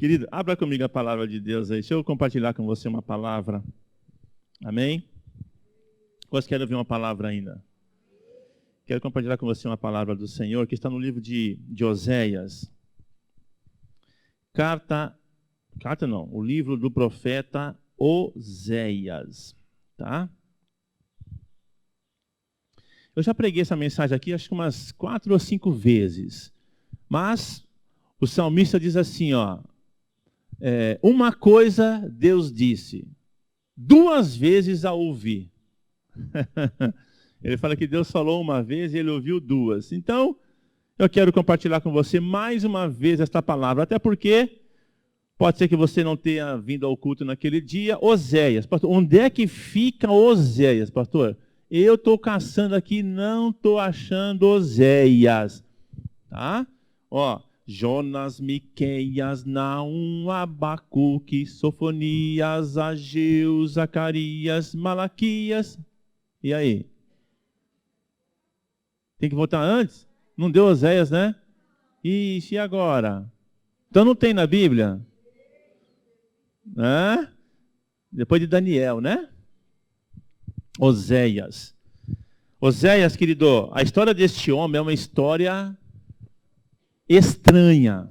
Querido, abra comigo a palavra de Deus aí. Deixa eu compartilhar com você uma palavra. Amém? Quais querem ouvir uma palavra ainda? Quero compartilhar com você uma palavra do Senhor que está no livro de Oséias. O livro do profeta Oséias, tá? Eu já preguei essa mensagem aqui, acho que umas 4 ou 5 vezes. Mas o salmista diz assim, ó, uma coisa Deus disse, 2 vezes a ouvi. Ele fala que Deus falou uma vez e ele ouviu 2. Então, eu quero compartilhar com você mais uma vez esta palavra, até porque pode ser que você não tenha vindo ao culto naquele dia. Oséias, pastor, onde é que fica Oséias, pastor? Eu estou caçando aqui, não estou achando Oséias. Tá? Ó, Jonas, Miqueias, Naum, Abacuque, Sofonias, Ageu, Zacarias, Malaquias. E aí? Tem que voltar antes? Não deu Oséias, né? Ixi, e agora? Então não tem na Bíblia? Depois de Daniel, né? Oséias. Oséias, querido, a história deste homem é uma história estranha.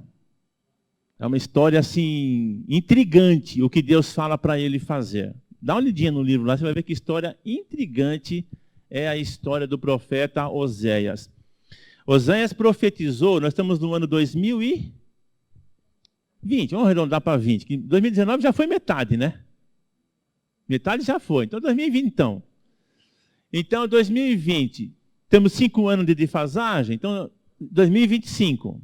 É uma história, assim, intrigante, o que Deus fala para ele fazer. Dá uma olhadinha no livro lá, você vai ver que história intrigante é a história do profeta Oséias. Oséias profetizou, nós estamos no ano 2020, vamos arredondar para 20, que 2019 já foi metade, né? Metade já foi, então 2020 então. Então 2020, temos 5 anos de defasagem, então 2025,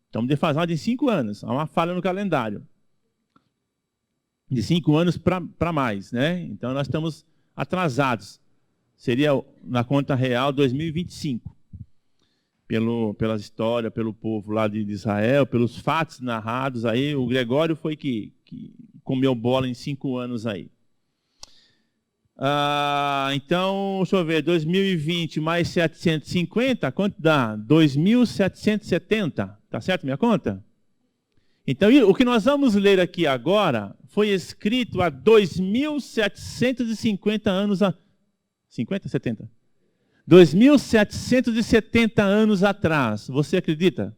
estamos defasados em 5 anos, há uma falha no calendário. De 5 anos para mais, né? Então nós estamos atrasados. Seria na conta real 2025. Pela história, pelo povo lá de Israel, pelos fatos narrados aí, o Gregório foi que comeu bola em 5 anos aí. Então, deixa eu ver, 2020 mais 750, quanto dá? 2.770, tá certo minha conta? Então, o que nós vamos ler aqui agora foi escrito há 2.750 anos, 50, 70? 2.770 anos atrás. Você acredita?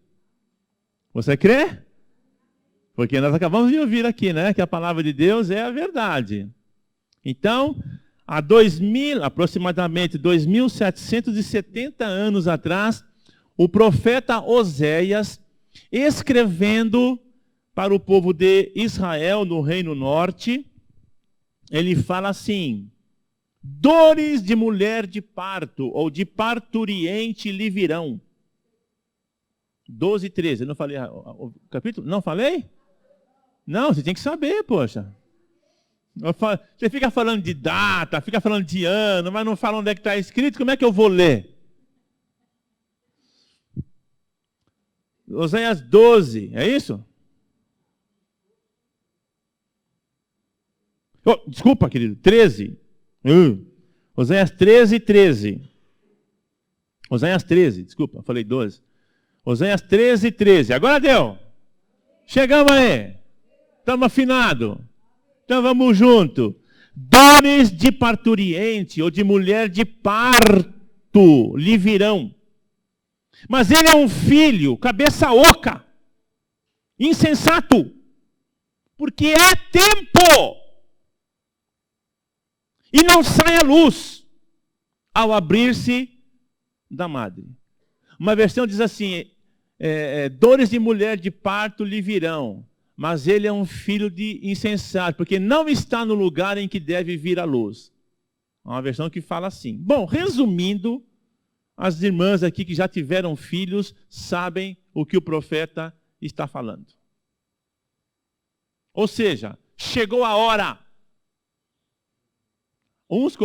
Você crê? Porque nós acabamos de ouvir aqui, né? Que a palavra de Deus é a verdade. Então, há aproximadamente 2.770 anos atrás, o profeta Oséias, escrevendo para o povo de Israel no Reino Norte, ele fala assim: dores de mulher de parto, ou de parturiente lhe virão. 12 e 13, eu não falei o capítulo? Não falei? Não, você tem que saber, poxa. Você fica falando de data, fica falando de ano, mas não fala onde é que está escrito, como é que eu vou ler? Oséias 12, é isso? Desculpa, querido, 13. Oséias 13, 13. Oséias 13, desculpa, falei 12. Oséias 13, 13. Agora deu. Chegamos aí. Estamos afinados. Então vamos junto. Dores de parturiente ou de mulher de parto lhe virão. Mas ele é um filho, cabeça oca, insensato, porque é tempo. E não sai a luz ao abrir-se da madre. Uma versão diz assim, dores de mulher de parto lhe virão, mas ele é um filho de insensato, porque não está no lugar em que deve vir a luz. Uma versão que fala assim. Bom, resumindo, as irmãs aqui que já tiveram filhos sabem o que o profeta está falando. Ou seja, chegou a hora. Os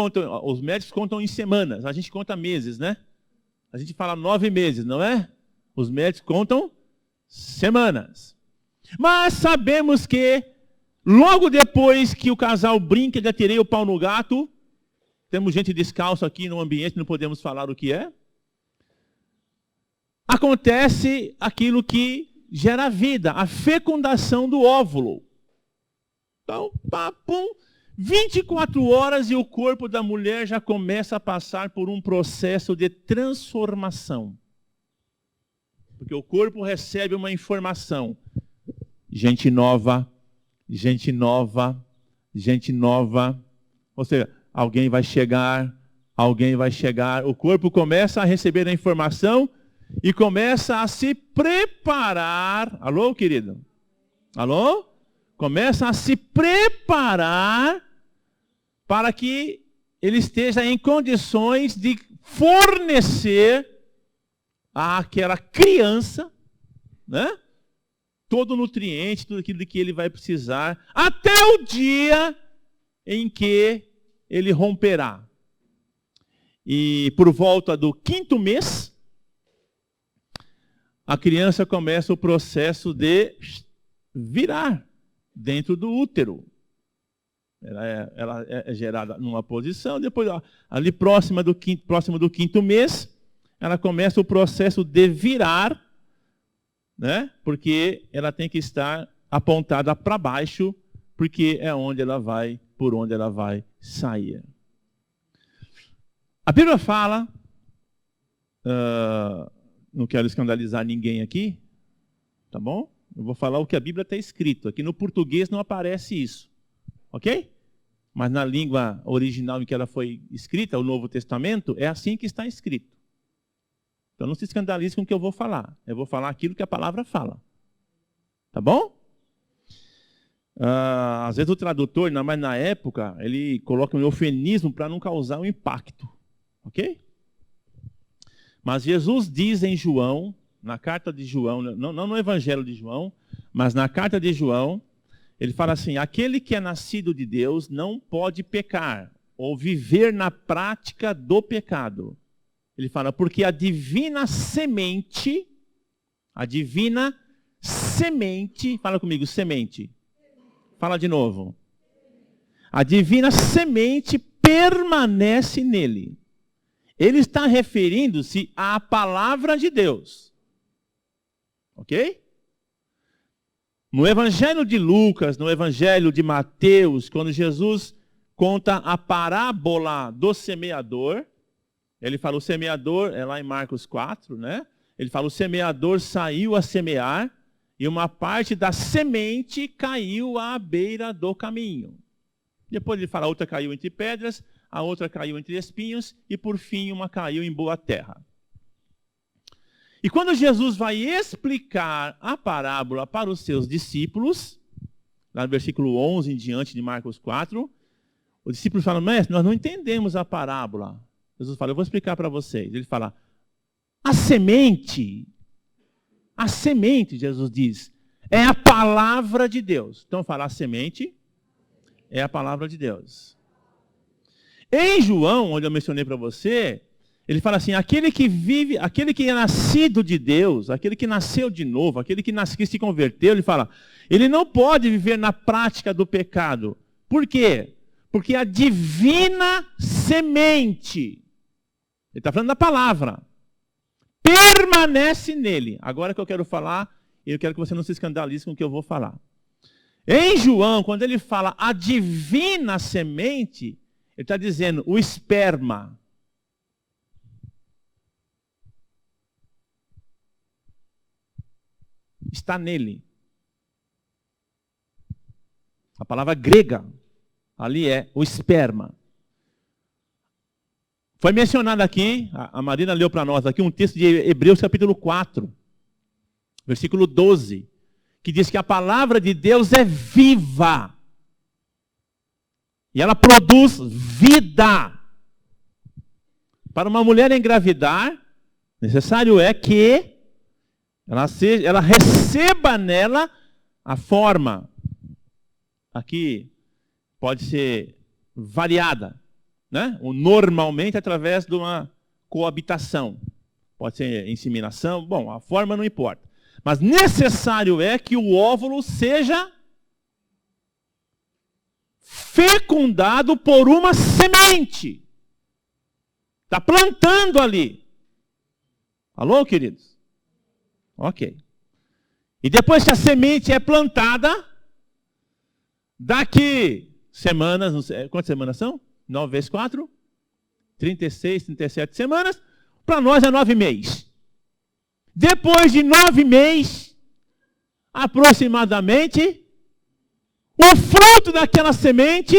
médicos contam em semanas, a gente conta meses, né? A gente fala 9 meses, não é? Os médicos contam semanas. Mas sabemos que, logo depois que o casal brinca de atirei o pau no gato, temos gente descalço aqui no ambiente, não podemos falar o que é. Acontece aquilo que gera vida, a fecundação do óvulo. Então, pum, 24 horas e o corpo da mulher já começa a passar por um processo de transformação. Porque o corpo recebe uma informação. Gente nova, gente nova, gente nova. Ou seja, alguém vai chegar, o corpo começa a receber a informação e começa a se preparar. Alô, querido? Alô? Começa a se preparar para que ele esteja em condições de fornecer àquela criança, né, todo o nutriente, tudo aquilo de que ele vai precisar, até o dia em que ele romperá. E por volta do 5º mês, a criança começa o processo de virar dentro do útero. Ela é gerada numa posição, depois ali próximo do 5º mês, ela começa o processo de virar, né? Porque ela tem que estar apontada para baixo, porque é onde ela vai, por onde ela vai sair. A Bíblia fala, não quero escandalizar ninguém aqui, tá bom? Eu vou falar o que a Bíblia está escrito. Aqui no português não aparece isso, ok? Mas na língua original em que ela foi escrita, o Novo Testamento, é assim que está escrito. Então não se escandalize com o que eu vou falar. Eu vou falar aquilo que a palavra fala. Tá bom? Às vezes o tradutor, mas na época, ele coloca um eufemismo para não causar um impacto. Ok? Mas Jesus diz em João, na carta de João, não no Evangelho de João, mas na carta de João, ele fala assim: aquele que é nascido de Deus não pode pecar, ou viver na prática do pecado. Ele fala, porque a divina semente, fala comigo, semente. Fala de novo. A divina semente permanece nele. Ele está referindo-se à palavra de Deus. Ok? No Evangelho de Lucas, no Evangelho de Mateus, quando Jesus conta a parábola do semeador, ele fala o semeador, é lá em Marcos 4, né? Ele fala o semeador saiu a semear e uma parte da semente caiu à beira do caminho. Depois ele fala, a outra caiu entre pedras, a outra caiu entre espinhos e por fim uma caiu em boa terra. E quando Jesus vai explicar a parábola para os seus discípulos, lá no versículo 11 em diante de Marcos 4, os discípulos falam, mestre, nós não entendemos a parábola. Jesus fala, eu vou explicar para vocês. Ele fala, a semente, Jesus diz, é a palavra de Deus. Então fala, a semente é a palavra de Deus. Em João, onde eu mencionei para você, ele fala assim, aquele que é nascido de Deus, aquele que nasceu de novo, aquele que se converteu, ele fala, ele não pode viver na prática do pecado. Por quê? Porque a divina semente, ele está falando da palavra, permanece nele. Agora que eu quero falar, eu quero que você não se escandalize com o que eu vou falar. Em João, quando ele fala a divina semente, ele está dizendo o esperma. Está nele. A palavra grega ali é o esperma. Foi mencionado aqui, a Marina leu para nós aqui um texto de Hebreus capítulo 4, versículo 12, que diz que a palavra de Deus é viva. E ela produz vida. Para uma mulher engravidar, necessário é que ela receba nela a forma. Aqui pode ser variada, né? Normalmente através de uma coabitação. Pode ser inseminação, bom, a forma não importa. Mas necessário é que o óvulo seja fecundado por uma semente. Está plantando ali. Alô, queridos? Ok. E depois que a semente é plantada, daqui semanas, não sei, quantas semanas são? 9 vezes 4? 36, 37 semanas. Para nós é 9 meses. Depois de 9 meses, aproximadamente, o fruto daquela semente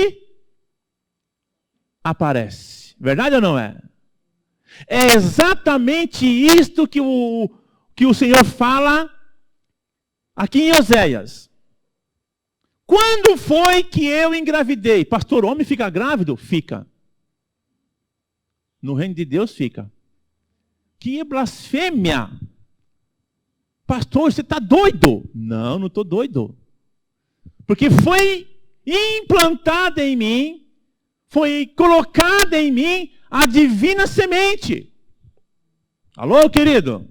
aparece. Verdade ou não é? É exatamente isto que o Senhor fala aqui em Oséias. Quando foi que eu engravidei? Pastor, homem fica grávido? Fica. No reino de Deus fica. Que blasfêmia! Pastor, você está doido? Não, não estou doido. Porque foi implantada em mim, foi colocada em mim a divina semente. Alô, querido?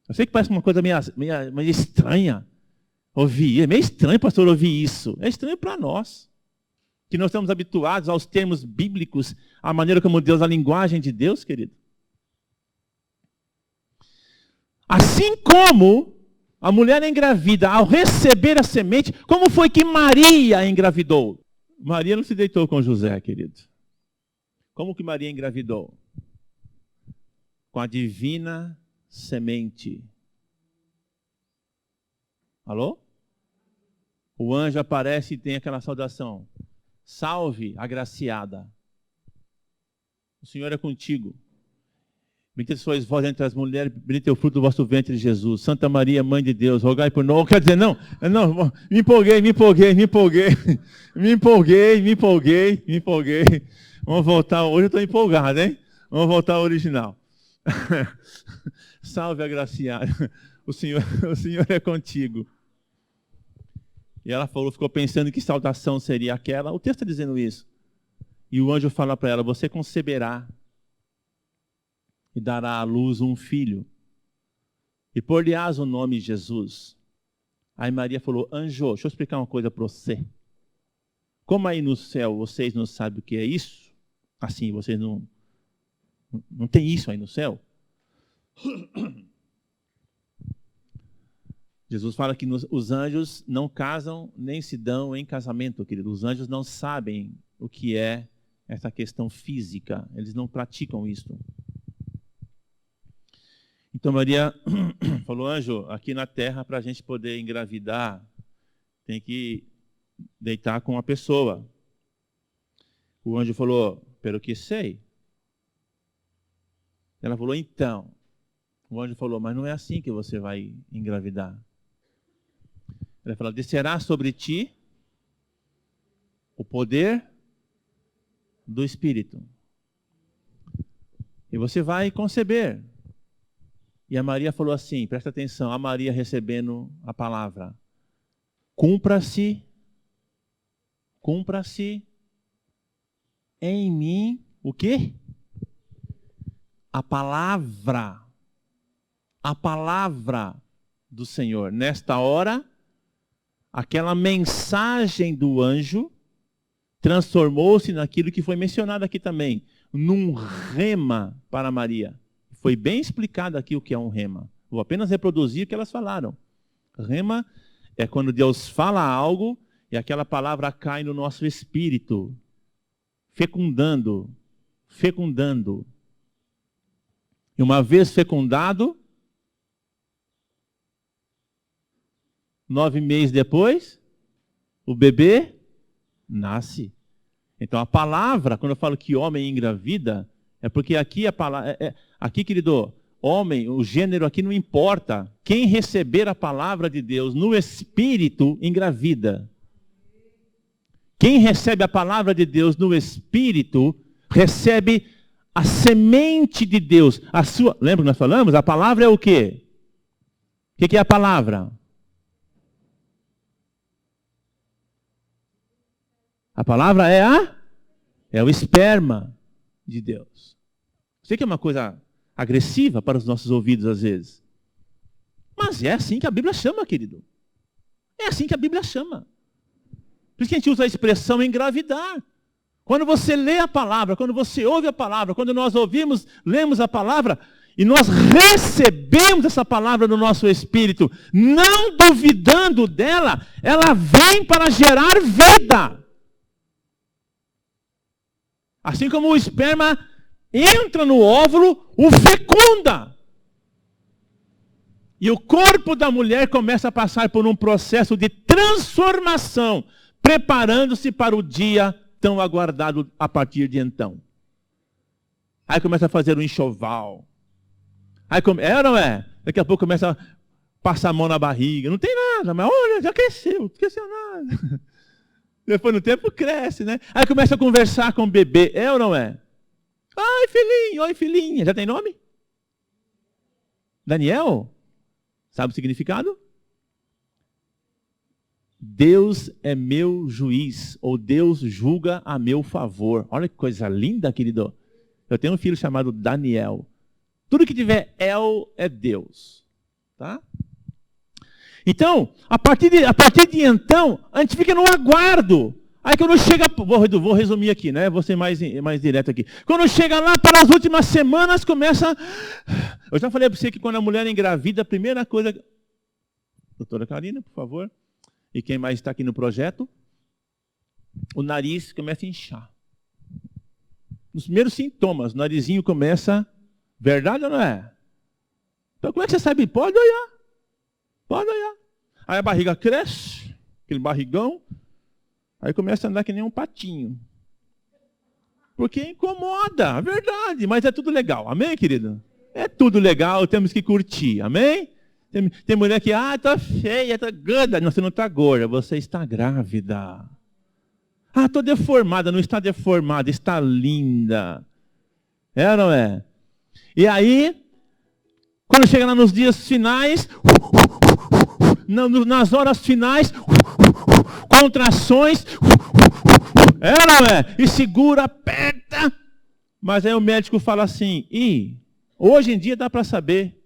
Eu sei que parece uma coisa meio estranha ouvir. É meio estranho, pastor, ouvir isso. É estranho para nós, que nós estamos habituados aos termos bíblicos, à maneira como Deus, a linguagem de Deus, querido. Assim como a mulher engravida, ao receber a semente, como foi que Maria engravidou? Maria não se deitou com José, querido. Como que Maria engravidou? Com a divina semente. Alô? O anjo aparece e tem aquela saudação. Salve, agraciada. O Senhor é contigo. Bendita sois vós entre as mulheres, bendito é o fruto do vosso ventre, Jesus. Santa Maria, Mãe de Deus, rogai por nós. Quer dizer, não, me empolguei. Vamos voltar, hoje eu estou empolgado, hein? Vamos voltar ao original. Salve, agraciada. O Senhor é contigo. E ela ficou pensando que saudação seria aquela. O texto está dizendo isso. E o anjo fala para ela, você conceberá e dará à luz um filho, e por-lhe-ás o nome Jesus. Aí Maria falou, anjo, deixa eu explicar uma coisa para você. Como aí no céu vocês não sabem o que é isso, assim, vocês não tem isso aí no céu. Jesus fala que os anjos não casam nem se dão em casamento, querido. Os anjos não sabem o que é essa questão física, eles não praticam isso. Então Maria falou, anjo, aqui na terra, para a gente poder engravidar, tem que deitar com uma pessoa. O anjo falou, pelo que sei. Ela falou, então. O anjo falou, mas não é assim que você vai engravidar. Ela falou, descerá sobre ti o poder do Espírito. E você vai conceber. E a Maria falou assim, presta atenção, a Maria recebendo a palavra. Cumpra-se em mim o quê? A palavra do Senhor. Nesta hora, aquela mensagem do anjo transformou-se naquilo que foi mencionado aqui também, num rema para Maria. Foi bem explicado aqui o que é um rema. Vou apenas reproduzir o que elas falaram. Rema é quando Deus fala algo e aquela palavra cai no nosso espírito, fecundando. E uma vez fecundado, 9 meses depois, o bebê nasce. Então a palavra, quando eu falo que homem engravida, é porque aqui a palavra, aqui, querido, homem, o gênero aqui não importa. Quem receber a palavra de Deus no espírito engravida. Quem recebe a palavra de Deus no espírito recebe a semente de Deus. Lembra que nós falamos? A palavra é o quê? O que é a palavra? A palavra é o esperma de Deus. Sei que é uma coisa agressiva para os nossos ouvidos às vezes. Mas é assim que a Bíblia chama, querido. É assim que a Bíblia chama. Por isso que a gente usa a expressão engravidar. Quando você lê a palavra, quando você ouve a palavra, quando nós lemos a palavra, E nós recebemos essa palavra no nosso espírito, não duvidando dela, ela vem para gerar vida. Assim como o esperma entra no óvulo, o fecunda. E o corpo da mulher começa a passar por um processo de transformação, preparando-se para o dia tão aguardado a partir de então. Aí começa a fazer um enxoval. Aí não é? Daqui a pouco começa a passar a mão na barriga. Não tem nada, mas olha, já cresceu, não cresceu nada. Depois no tempo cresce, né? Aí começa a conversar com o bebê. É ou não é? Ai, filhinho, oi, filhinha. Já tem nome? Daniel? Sabe o significado? Deus é meu juiz, ou Deus julga a meu favor. Olha que coisa linda, querido. Eu tenho um filho chamado Daniel. Tudo que tiver El é Deus. Tá? Então, a partir de então, a gente fica no aguardo. Aí quando chega, vou resumir aqui, né? Vou ser mais direto aqui. Quando chega lá para as últimas semanas, começa... Eu já falei para você que quando a mulher engravida, a primeira coisa... Doutora Karina, por favor. E quem mais está aqui no projeto? O nariz começa a inchar. Nos primeiros sintomas, o narizinho começa... Verdade ou não é? Então como é que você sabe? Pode olhar. Pode olhar. Aí a barriga cresce, aquele barrigão. Aí começa a andar que nem um patinho. Porque incomoda, é verdade. Mas é tudo legal, amém, querido? É tudo legal, temos que curtir, amém? Tem mulher que, tá feia, tá gorda. Não, você não está gorda, você está grávida. Estou deformada, não está deformada, está linda. É ou não é? E aí, quando chega lá nos dias finais, nas horas finais, contrações, é ou não é? E segura, aperta. Mas aí o médico fala assim, hoje em dia dá para saber.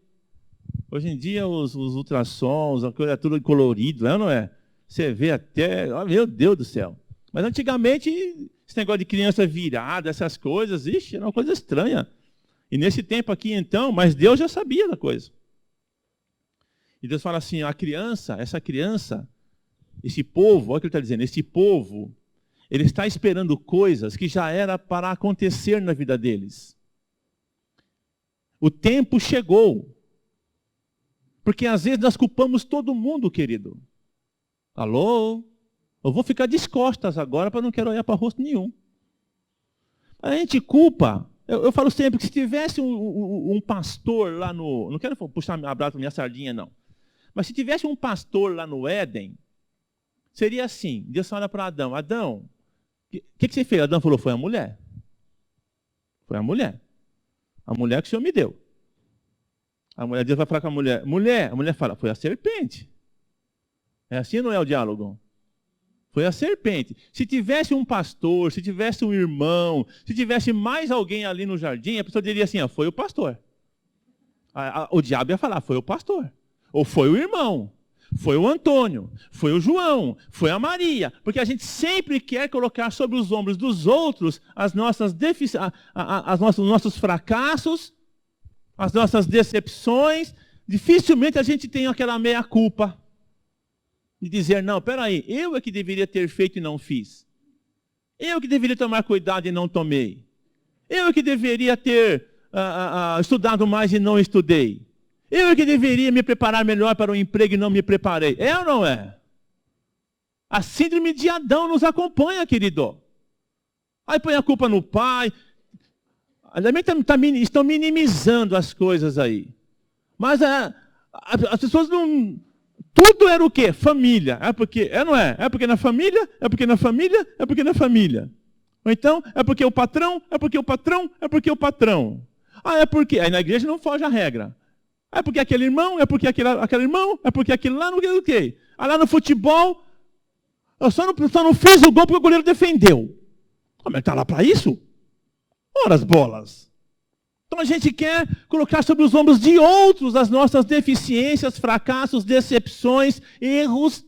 Hoje em dia os ultrassons, a coisa é tudo colorido, é ou não é? Você vê até, meu Deus do céu. Mas antigamente, esse negócio de criança virada, essas coisas, era uma coisa estranha. E nesse tempo aqui então, mas Deus já sabia da coisa. E Deus fala assim, essa criança, esse povo, olha o que ele está dizendo, esse povo, ele está esperando coisas que já era para acontecer na vida deles. O tempo chegou. Porque às vezes nós culpamos todo mundo, querido. Alô? Eu vou ficar descostas agora para não quero olhar para rosto nenhum. A gente culpa. Eu falo sempre que se tivesse um pastor lá no... Não quero puxar a brasa para minha sardinha, não. Mas se tivesse um pastor lá no Éden, seria assim. Deus fala para Adão, Adão, o que você fez? Adão falou, foi a mulher. Foi a mulher. A mulher que o Senhor me deu. A mulher, Deus vai falar com a mulher, a mulher fala, foi a serpente. É assim ou não é o diálogo? Foi a serpente. Se tivesse um pastor, se tivesse um irmão, se tivesse mais alguém ali no jardim, a pessoa diria assim, foi o pastor. O diabo ia falar, foi o pastor. Ou foi o irmão. Foi o Antônio. Foi o João. Foi a Maria. Porque a gente sempre quer colocar sobre os ombros dos outros as nossas os nossos fracassos, as nossas decepções. Dificilmente a gente tem aquela meia-culpa. De dizer, não, peraí, eu é que deveria ter feito e não fiz. Eu que deveria tomar cuidado e não tomei. Eu é que deveria ter estudado mais e não estudei. Eu é que deveria me preparar melhor para o emprego e não me preparei. É ou não é? A síndrome de Adão nos acompanha, querido. Aí põe a culpa no pai. Também estão minimizando as coisas aí. Mas as pessoas não... Tudo era o quê? Família. É porque, não é? É porque na família, é porque na família, é porque na família. Ou então, é porque o patrão, é porque o patrão, é porque o patrão. É porque... Aí na igreja não foge a regra. É porque aquele irmão, é porque aquele irmão, é porque aquele lá, não sei o quê. Lá no futebol, eu só não fiz o gol porque o goleiro defendeu. Como ele está lá para isso? Ora as bolas. Então a gente quer colocar sobre os ombros de outros as nossas deficiências, fracassos, decepções, erros.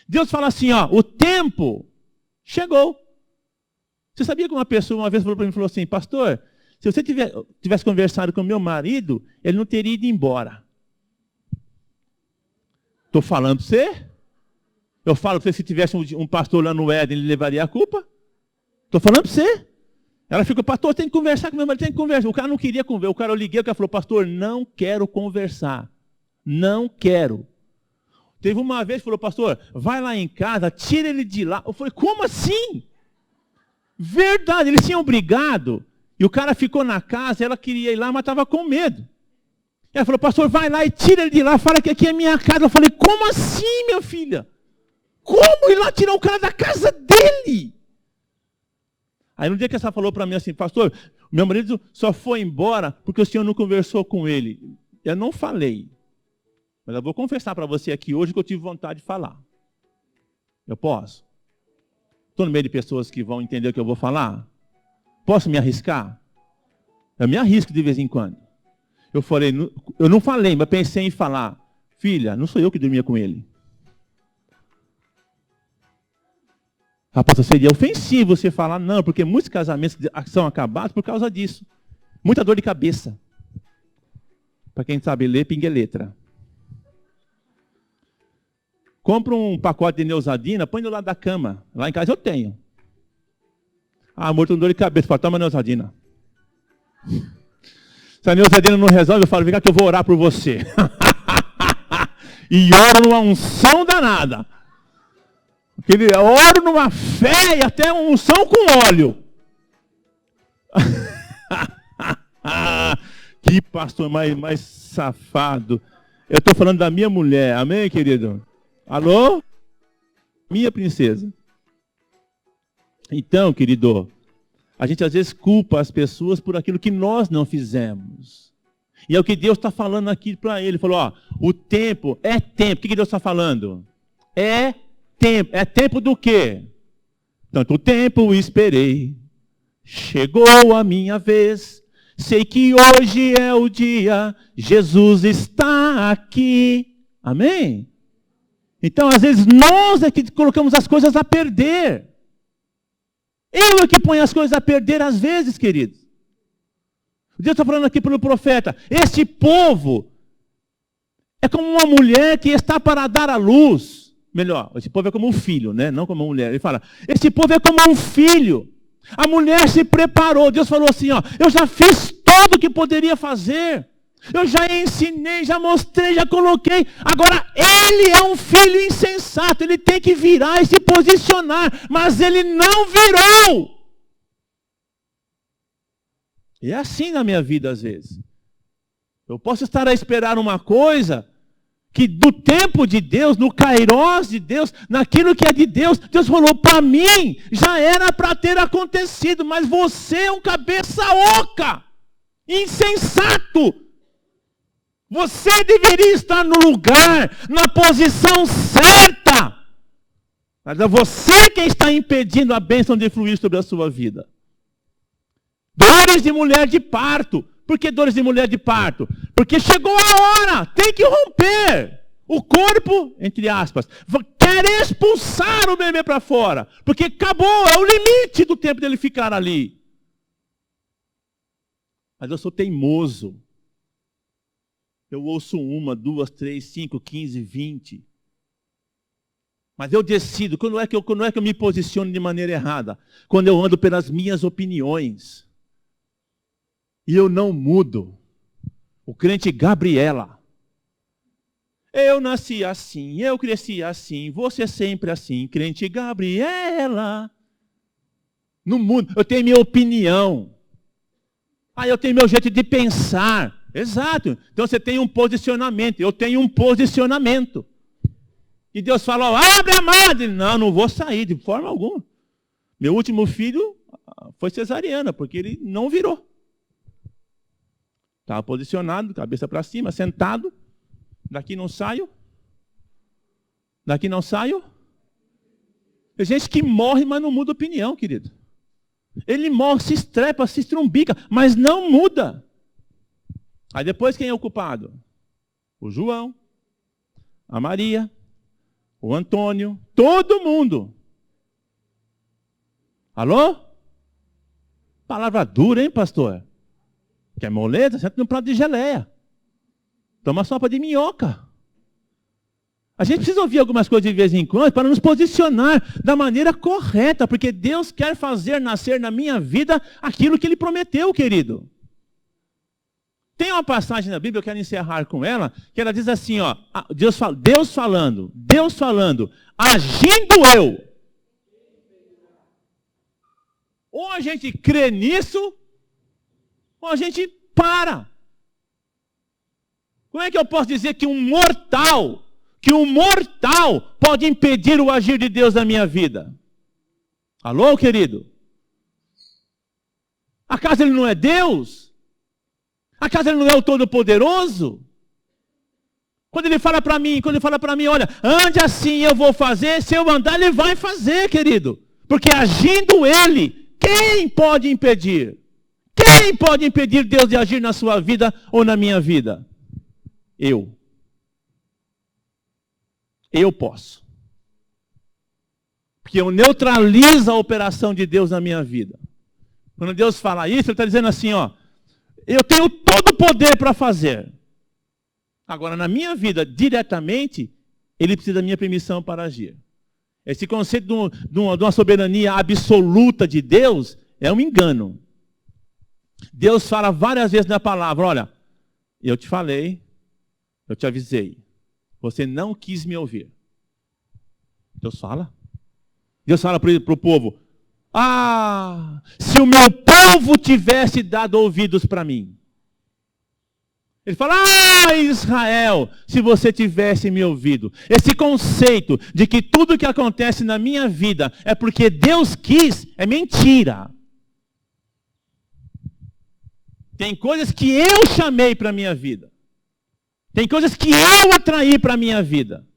Deus fala assim, o tempo chegou. Você sabia que uma pessoa uma vez falou para mim, falou assim, pastor, Se você tivesse conversado com meu marido, ele não teria ido embora. Estou falando para você? Eu falo para você, se tivesse um pastor lá no Éden, ele levaria a culpa? Estou falando para você. Ela ficou, pastor, tem que conversar com meu marido, tem que conversar. O cara não queria conversar. O cara, eu liguei, o cara falou, pastor, não quero conversar. Não quero. Teve uma vez que falou, pastor, vai lá em casa, tira ele de lá. Eu falei, como assim? Verdade, eles tinham brigado. E o cara ficou na casa, ela queria ir lá, mas estava com medo. Ela falou, pastor, vai lá e tira ele de lá, fala que aqui é minha casa. Eu falei, como assim, minha filha? Como ir lá tirar o cara da casa dele? Aí no dia que ela falou para mim assim, pastor, meu marido só foi embora porque o senhor não conversou com ele. Eu não falei. Mas eu vou confessar para você aqui hoje que eu tive vontade de falar. Eu posso? Estou no meio de pessoas que vão entender o que eu vou falar? Posso me arriscar? Eu me arrisco de vez em quando. Eu não falei, mas pensei em falar. Filha, não sou eu que dormia com ele. Rapaz, seria ofensivo você falar, não, porque muitos casamentos são acabados por causa disso. Muita dor de cabeça. Para quem sabe ler, pingue letra. Compra um pacote de Neusadina, põe do lado da cama. Lá em casa eu tenho. Ah, amor, tô com dor de cabeça. Fala, toma Neusadina. Se a Neusadina não resolve, eu falo, vem cá que eu vou orar por você. E oro numa unção danada. Ele ora numa fé e até uma unção com óleo. Que pastor mais safado. Eu estou falando da minha mulher, amém, querido? Alô? Minha princesa. Então, querido, a gente às vezes culpa as pessoas por aquilo que nós não fizemos. E é o que Deus está falando aqui para ele. Ele falou, ó, o tempo é tempo. O que Deus está falando? É tempo. É tempo do quê? Tanto tempo esperei. Chegou a minha vez. Sei que hoje é o dia. Jesus está aqui. Amém? Então, às vezes, nós é que colocamos as coisas a perder. Eu é que ponho as coisas a perder às vezes, queridos. Deus está falando aqui pelo profeta. Este povo é como uma mulher que está para dar à luz. Melhor, esse povo é como um filho, né? Não como uma mulher. Ele fala, esse povo é como um filho. A mulher se preparou. Deus falou assim, ó, eu já fiz tudo o que poderia fazer. Eu já ensinei, já mostrei, já coloquei. Agora, ele é um filho insensato. Ele tem que virar e se posicionar. Mas ele não virou. E é assim na minha vida às vezes. Eu posso estar a esperar uma coisa que do tempo de Deus, no kairós de Deus, naquilo que é de Deus, Deus falou para mim, já era para ter acontecido, mas você é um cabeça oca, insensato. Você deveria estar no lugar, na posição certa. Mas é você quem está impedindo a bênção de fluir sobre a sua vida. Dores de mulher de parto. Por que dores de mulher de parto? Porque chegou a hora, tem que romper. O corpo, entre aspas, quer expulsar o bebê para fora. Porque acabou, é o limite do tempo dele ficar ali. Mas eu sou teimoso. Eu ouço 1, 2, 3, 5, 15, 20. Mas eu decido, quando é que eu me posiciono de maneira errada? Quando eu ando pelas minhas opiniões. E eu não mudo. O crente Gabriela. Eu nasci assim, eu cresci assim, você sempre assim, crente Gabriela. Não mudo, eu tenho minha opinião. Eu tenho meu jeito de pensar. Exato. Então você tem um posicionamento, eu tenho um posicionamento. E Deus falou, abre a madre. Não vou sair de forma alguma. Meu último filho foi cesariana, porque ele não virou. Estava posicionado, cabeça para cima, sentado. Daqui não saio. Daqui não saio. Tem gente que morre, mas não muda opinião, querido. Ele morre, se estrepa, se estrumbica, mas não muda. Aí depois quem é o culpado? O João, a Maria, o Antônio, todo mundo. Alô? Palavra dura, hein, pastor? Quer moleza? Senta num prato de geleia. Toma sopa de minhoca. A gente precisa ouvir algumas coisas de vez em quando para nos posicionar da maneira correta, porque Deus quer fazer nascer na minha vida aquilo que Ele prometeu, querido. Tem uma passagem na Bíblia, eu quero encerrar com ela, que ela diz assim, ó, Deus falando, agindo eu. Ou a gente crê nisso, ou a gente para. Como é que eu posso dizer que um mortal pode impedir o agir de Deus na minha vida? Alô, querido? Acaso Ele não é Deus? Acaso Ele não é o Todo-Poderoso? Quando Ele fala para mim, olha, ande assim, eu vou fazer, se eu andar, Ele vai fazer, querido. Porque agindo Ele, quem pode impedir? Quem pode impedir Deus de agir na sua vida ou na minha vida? Eu posso. Porque eu neutralizo a operação de Deus na minha vida. Quando Deus fala isso, Ele está dizendo assim, ó, eu tenho todo o poder para fazer. Agora, na minha vida, diretamente, Ele precisa da minha permissão para agir. Esse conceito de uma soberania absoluta de Deus é um engano. Deus fala várias vezes na palavra, olha, eu te falei, eu te avisei, você não quis me ouvir. Deus fala para o povo, se o meu povo tivesse dado ouvidos para mim. Ele fala, Israel, se você tivesse me ouvido. Esse conceito de que tudo que acontece na minha vida é porque Deus quis, é mentira. Tem coisas que eu chamei para a minha vida. Tem coisas que eu atraí para a minha vida.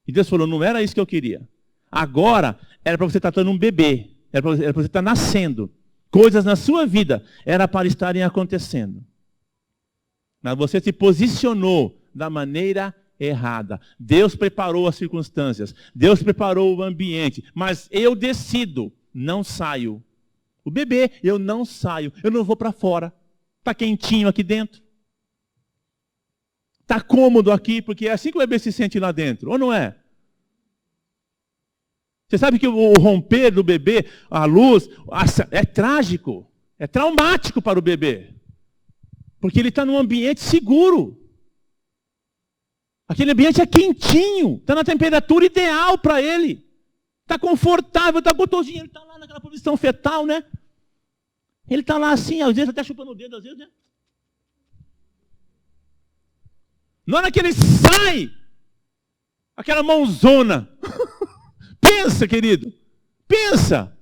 E Deus falou, não era isso que eu queria. Agora, era para você estar tendo um bebê. Era para você estar nascendo. Coisas na sua vida era para estarem acontecendo. Mas você se posicionou da maneira errada. Deus preparou as circunstâncias. Deus preparou o ambiente. Mas eu decido, não saio. O bebê, eu não saio. Eu não vou para fora. Está quentinho aqui dentro. Está cômodo aqui, porque é assim que o bebê se sente lá dentro. Ou não é? Você sabe que o romper do bebê, a luz, é trágico. É traumático para o bebê. Porque ele está num ambiente seguro. Aquele ambiente é quentinho. Está na temperatura ideal para ele. Está confortável, está gostosinho. Ele está lá naquela posição fetal, né? Ele está lá assim, às vezes até chupando o dedo, às vezes, né? Na hora que ele sai, aquela mãozona. Pensa, querido. Pensa.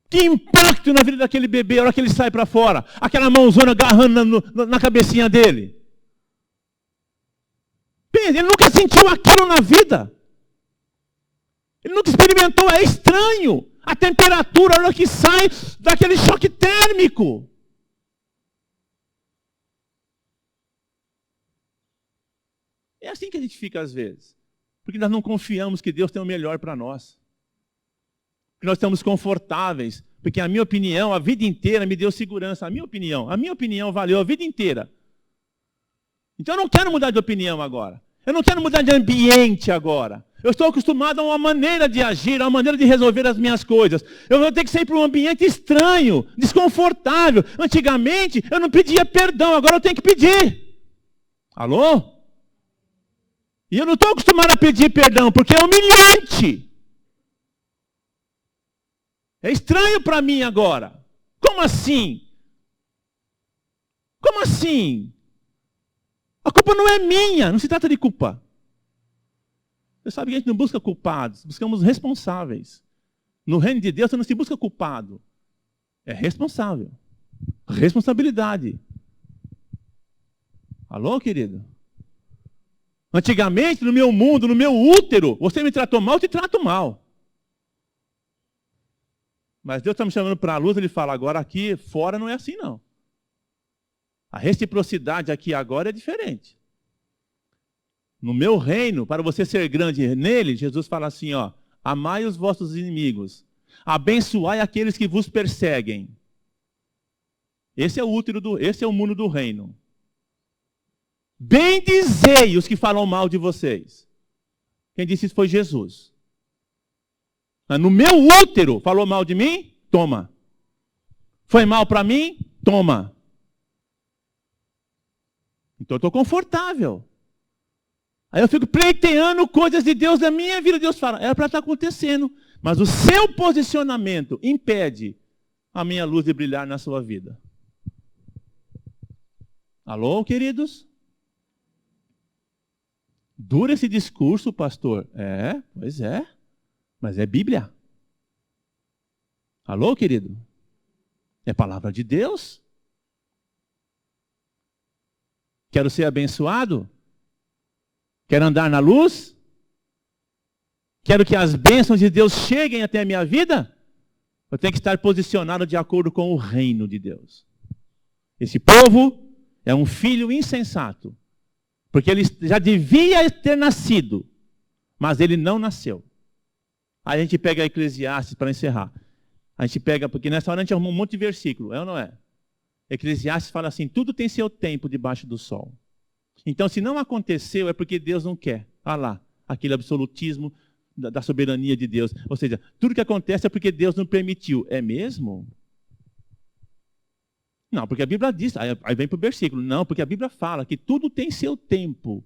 Que impacto na vida daquele bebê, a hora que ele sai para fora. Aquela mãozona agarrando na cabecinha dele. Pensa, ele nunca sentiu aquilo na vida. Ele nunca experimentou, é estranho. A temperatura, a hora que sai daquele choque térmico. É assim que a gente fica às vezes. Porque nós não confiamos que Deus tem o melhor para nós. Porque nós estamos confortáveis. Porque a minha opinião, a vida inteira me deu segurança. A minha opinião valeu a vida inteira. Então eu não quero mudar de opinião agora. Eu não quero mudar de ambiente agora. Eu estou acostumado a uma maneira de agir, a uma maneira de resolver as minhas coisas. Eu vou ter que sair para um ambiente estranho, desconfortável. Antigamente eu não pedia perdão, agora eu tenho que pedir. Alô? E eu não estou acostumado a pedir perdão, porque é humilhante. É estranho para mim agora. Como assim? Como assim? A culpa não é minha, não se trata de culpa. Você sabe que a gente não busca culpados, buscamos responsáveis. No reino de Deus você não se busca culpado. É responsável. Responsabilidade. Alô, querido? Antigamente, no meu mundo, no meu útero, você me tratou mal, eu te trato mal. Mas Deus está me chamando para a luz, Ele fala, agora aqui fora não é assim não. A reciprocidade aqui agora é diferente. No meu reino, para você ser grande nele, Jesus fala assim, ó, amai os vossos inimigos, abençoai aqueles que vos perseguem. Esse é o útero esse é o mundo do reino. Bendizei os que falam mal de vocês. Quem disse isso foi Jesus. No meu útero falou mal de mim? Toma. Foi mal para mim? Toma. Então eu estou confortável. Aí eu fico pleiteando coisas de Deus na minha vida. Deus fala, era para estar acontecendo. Mas o seu posicionamento impede a minha luz de brilhar na sua vida. Alô, queridos? Dura esse discurso, pastor? Pois é. Mas é Bíblia. Alô, querido? É palavra de Deus. Quero ser abençoado? Quero andar na luz? Quero que as bênçãos de Deus cheguem até a minha vida? Eu tenho que estar posicionado de acordo com o reino de Deus. Esse povo é um filho insensato. Porque ele já devia ter nascido, mas ele não nasceu. Aí a gente pega Eclesiastes para encerrar. A gente pega, porque nessa hora a gente arruma um monte de versículo, é ou não é? Eclesiastes fala assim, tudo tem seu tempo debaixo do sol. Então, se não aconteceu, é porque Deus não quer. Olha lá, aquele absolutismo da soberania de Deus. Ou seja, tudo que acontece é porque Deus não permitiu. É mesmo? Não, porque a Bíblia diz, aí vem para o versículo, não, porque a Bíblia fala que tudo tem seu tempo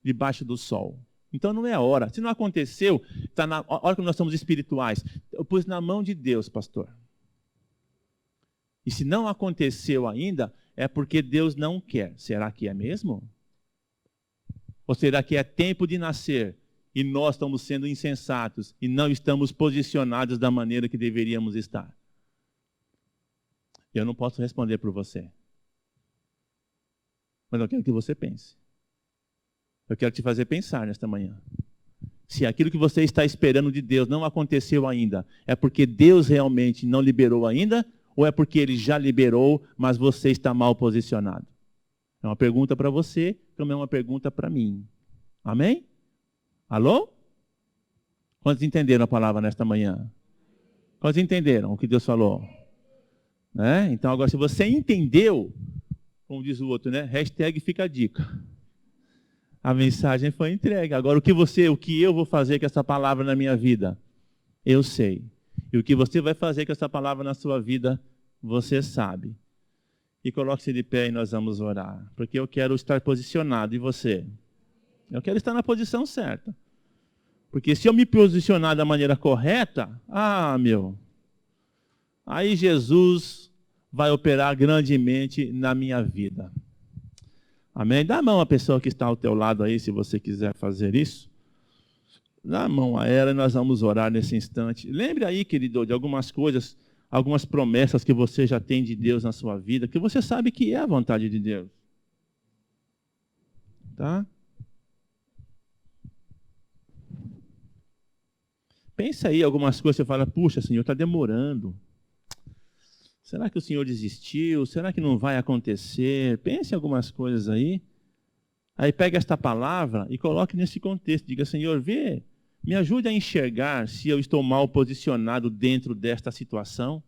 debaixo do sol. Então não é a hora. Se não aconteceu, está na hora que nós somos espirituais. Eu pus na mão de Deus, pastor. E se não aconteceu ainda, é porque Deus não quer. Será que é mesmo? Ou será que é tempo de nascer e nós estamos sendo insensatos e não estamos posicionados da maneira que deveríamos estar? Eu não posso responder por você. Mas eu quero que você pense. Eu quero te fazer pensar nesta manhã. Se aquilo que você está esperando de Deus não aconteceu ainda, é porque Deus realmente não liberou ainda, ou é porque Ele já liberou, mas você está mal posicionado? É uma pergunta para você, também é uma pergunta para mim. Amém? Alô? Quantos entenderam a palavra nesta manhã? Quantos entenderam o que Deus falou? Então agora, se você entendeu, como diz o outro, hashtag fica a dica. A mensagem foi entregue. Agora, o que eu vou fazer com essa palavra na minha vida? Eu sei. E o que você vai fazer com essa palavra na sua vida, você sabe. E coloque-se de pé e nós vamos orar. Porque eu quero estar posicionado. E você? Eu quero estar na posição certa. Porque se eu me posicionar da maneira correta, aí Jesus vai operar grandemente na minha vida. Amém? Dá a mão à pessoa que está ao teu lado aí, se você quiser fazer isso. Dá a mão a ela e nós vamos orar nesse instante. Lembre aí, querido, de algumas coisas, algumas promessas que você já tem de Deus na sua vida, que você sabe que é a vontade de Deus. Tá? Pensa aí algumas coisas, você fala, puxa, Senhor, está demorando. Será que o Senhor desistiu? Será que não vai acontecer? Pense em algumas coisas aí. Aí pega esta palavra e coloque nesse contexto. Diga, Senhor, me ajude a enxergar se eu estou mal posicionado dentro desta situação.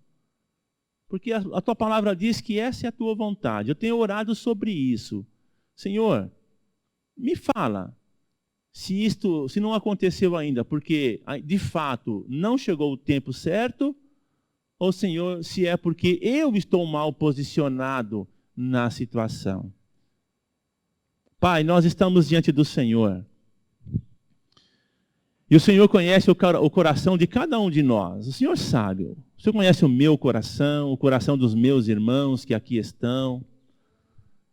Porque a tua palavra diz que essa é a tua vontade. Eu tenho orado sobre isso. Senhor, me fala se não aconteceu ainda, porque de fato não chegou o tempo certo, ou, Senhor, se é porque eu estou mal posicionado na situação. Pai, nós estamos diante do Senhor. E o Senhor conhece o coração de cada um de nós. O Senhor sabe. O Senhor conhece o meu coração, o coração dos meus irmãos que aqui estão.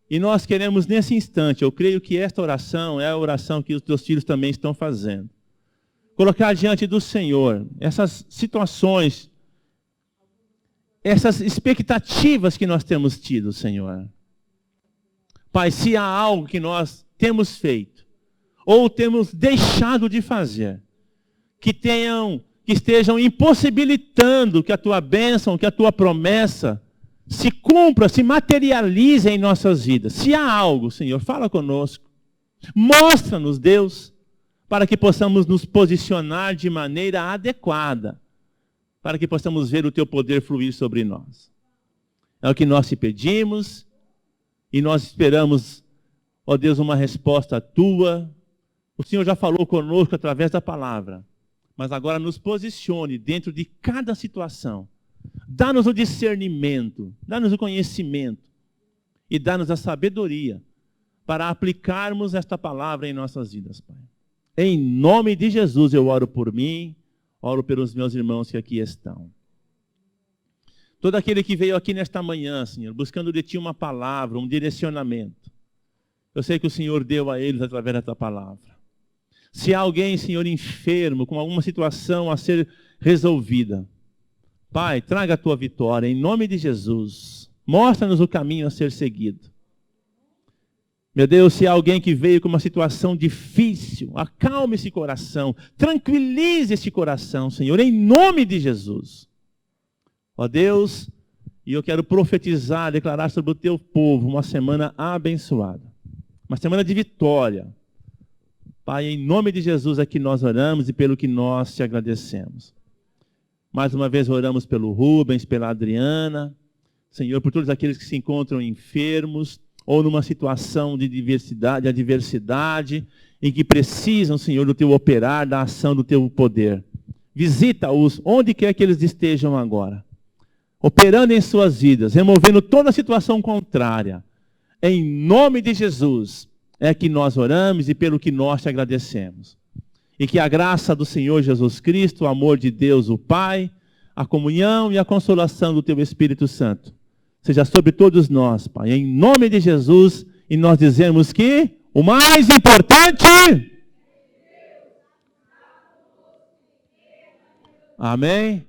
E nós queremos, nesse instante, eu creio que esta oração é a oração que os teus filhos também estão fazendo. Colocar diante do Senhor essas situações, essas expectativas que nós temos tido, Senhor. Pai, se há algo que nós temos feito, ou temos deixado de fazer, que estejam impossibilitando que a tua bênção, que a tua promessa se cumpra, se materialize em nossas vidas. Se há algo, Senhor, fala conosco. Mostra-nos, Deus, para que possamos nos posicionar de maneira adequada, para que possamos ver o teu poder fluir sobre nós. É o que nós te pedimos e nós esperamos, ó Deus, uma resposta tua. O Senhor já falou conosco através da palavra, mas agora nos posicione dentro de cada situação. Dá-nos o discernimento, dá-nos o conhecimento e dá-nos a sabedoria para aplicarmos esta palavra em nossas vidas, Pai. Em nome de Jesus eu oro por mim, oro pelos meus irmãos que aqui estão. Todo aquele que veio aqui nesta manhã, Senhor, buscando de Ti uma palavra, um direcionamento, eu sei que o Senhor deu a eles através desta palavra. Se há alguém, Senhor, enfermo, com alguma situação a ser resolvida, Pai, traga a Tua vitória, em nome de Jesus. Mostra-nos o caminho a ser seguido. Meu Deus, se há alguém que veio com uma situação difícil, acalme esse coração, tranquilize esse coração, Senhor, em nome de Jesus. Ó Deus, e eu quero profetizar, declarar sobre o Teu povo uma semana abençoada, uma semana de vitória. Pai, em nome de Jesus é que nós oramos e pelo que nós Te agradecemos. Mais uma vez oramos pelo Rubens, pela Adriana, Senhor, por todos aqueles que se encontram enfermos ou numa situação de adversidade, em que precisam, Senhor, do Teu operar, da ação do Teu poder. Visita-os onde quer que eles estejam agora, operando em suas vidas, removendo toda a situação contrária. Em nome de Jesus é que nós oramos e pelo que nós Te agradecemos. E que a graça do Senhor Jesus Cristo, o amor de Deus, o Pai, a comunhão e a consolação do Teu Espírito Santo seja sobre todos nós, Pai, em nome de Jesus, e nós dizemos que o mais importante... Amém?